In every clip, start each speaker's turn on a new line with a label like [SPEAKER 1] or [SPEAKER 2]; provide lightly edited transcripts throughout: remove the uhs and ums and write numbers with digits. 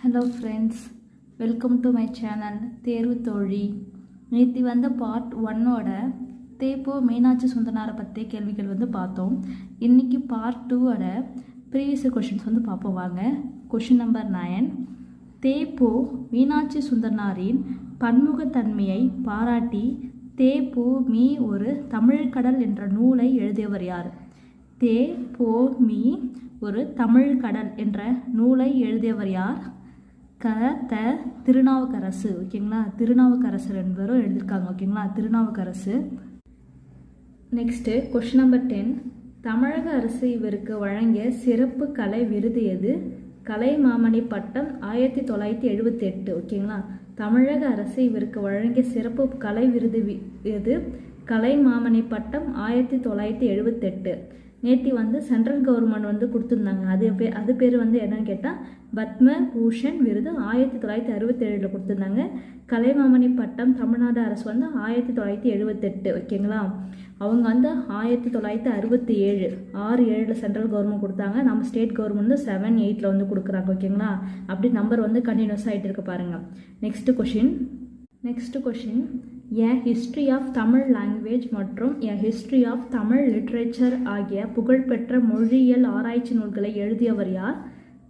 [SPEAKER 1] Hello friends, welcome to my channel தேர்வு தோழி. நேற்று வந்த பார்ட் 1ஓட தேப்போ மீனாட்சி சுந்தரனாரை பற்றி கேள்விகள் பார்த்தோம். இன்றைக்கி பார்ட் 2ஓட ப்ரீவியஸ் கொஷின்ஸ் பார்ப்போம் வாங்க. Question number 9. தேப்போ மீனாட்சி சுந்தரனாரின் பன்முகத்தன்மையை பாராட்டி தேப்போ மீ ஒரு தமிழ்கடல் என்ற நூலை எழுதியவர் யார்? தேப்போ மீ ஒரு தமிழ்கடல் என்ற நூலை எழுதியவர் யார்? திருநாவுக்கரசு. ஓகேங்களா, திருநாவுக்கரசர் என்பவரும் எழுதியிருக்காங்க. ஓகேங்களா, திருநாவுக்கரசு. Next question number 10. தமிழக அரசு இவருக்கு வழங்கிய சிறப்பு கலை விருது எது? கலைமாமணி பட்டம் 1978. ஓகேங்களா, தமிழக அரசு இவருக்கு வழங்கிய சிறப்பு கலை விருது எது? கலைமாமணி பட்டம் 1978. நேற்று சென்ட்ரல் கவர்மெண்ட் கொடுத்துருந்தாங்க. அது பேர் என்னன்னு கேட்டால் பத்ம பூஷன் விருது 1967 கொடுத்துருந்தாங்க. கலைமாமணி பட்டம் தமிழ்நாடு அரசு 1978. ஓகேங்களா, அவங்க 1967 6-7 சென்ட்ரல் கவர்மெண்ட் கொடுத்தாங்க. நம்ம ஸ்டேட் கவர்மெண்ட் 7-8 கொடுக்குறாங்க. ஓகேங்களா, அப்படி நம்பர் கண்டினியூஸ் ஆகிட்டு இருக்கு பாருங்க. Next question a history of Tamil language மற்றும் a history of Tamil literature ஆகிய புகழ்பெற்ற மொழியியல் ஆராய்ச்சி நூல்களை எழுதியவர் யார்?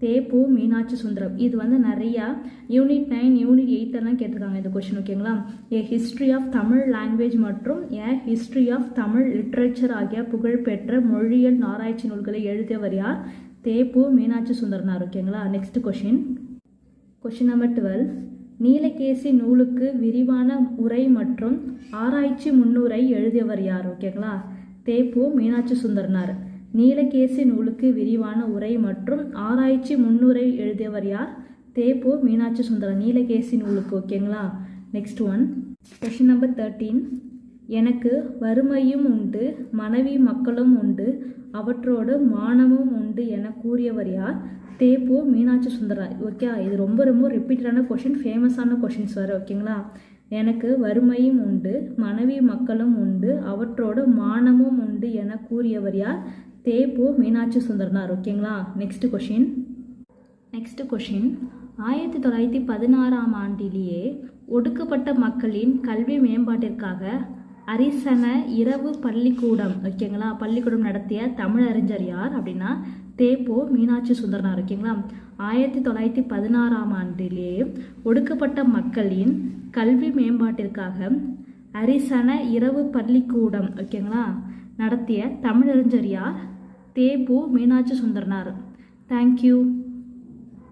[SPEAKER 1] தேப்போ மீனாட்சி சுந்தரம். இது நிறையா யூனிட் 9 யூனிட் 8 கேட்டிருக்காங்க இந்த கொஷின். ஓகேங்களா, எ ஹிஸ்ட்ரி ஆஃப் தமிழ் லாங்குவேஜ் மற்றும் a history of Tamil literature ஆகிய புகழ்பெற்ற மொழியியல் ஆராய்ச்சி நூல்களை எழுதியவர் யார்? தேப்போ மீனாட்சி சுந்தரனார். ஓகேங்களா, நெக்ஸ்ட் கொஷின் நம்பர் 12. நீலகேசி நூலுக்கு விரிவான உரை மற்றும் ஆராய்ச்சி முன்னுரை எழுதியவர் யார்? ஓகேங்களா, தேப்போ மீனாட்சி சுந்தரனார். நீலகேசி நூலுக்கு விரிவான உரை மற்றும் ஆராய்ச்சி முன்னுரை எழுதியவர் யார்? தேப்போ மீனாட்சி சுந்தரம். நீலகேசி நூலுக்கு. ஓகேங்களா, நெக்ஸ்ட் கொஷின் நம்பர் 13. எனக்கு வறுமையும் உண்டு, மனைவி மக்களும் உண்டு, அவற்றோடு மானமும் உண்டு என கூறியவர் யார்? தேப்போ மீனாட்சி சுந்தரம். ஓகே, இது ரொம்ப ரிப்பீட்டடான கொஷின், ஃபேமஸான கொஷின்ஸ் வர. ஓகேங்களா, எனக்கு வறுமையும் உண்டு, மனைவி மக்களும் உண்டு, அவற்றோடு மானமும் உண்டு என கூறியவர் யார்? தேப்போ மீனாட்சி சுந்தரனார். ஓகேங்களா, நெக்ஸ்ட் கொஷின் 1916ஆம் ஆண்டிலேயே ஒடுக்கப்பட்ட மக்களின் கல்வி மேம்பாட்டிற்காக அரிசன இரவு பள்ளிக்கூடம். ஓகேங்களா, பள்ளிக்கூடம் நடத்திய தமிழறிஞர் யார் அப்படின்னா தேப்போ மீனாட்சி சுந்தரனார். ஓகேங்களா, 1916ஆம் ஆண்டிலேயே ஒடுக்கப்பட்ட மக்களின் கல்வி மேம்பாட்டிற்காக அரிசன இரவு பள்ளிக்கூடம். ஓகேங்களா, நடத்திய தமிழறிஞர் யார்? தேப்போ மீனாட்சி சுந்தரனார். தேங்க்யூ.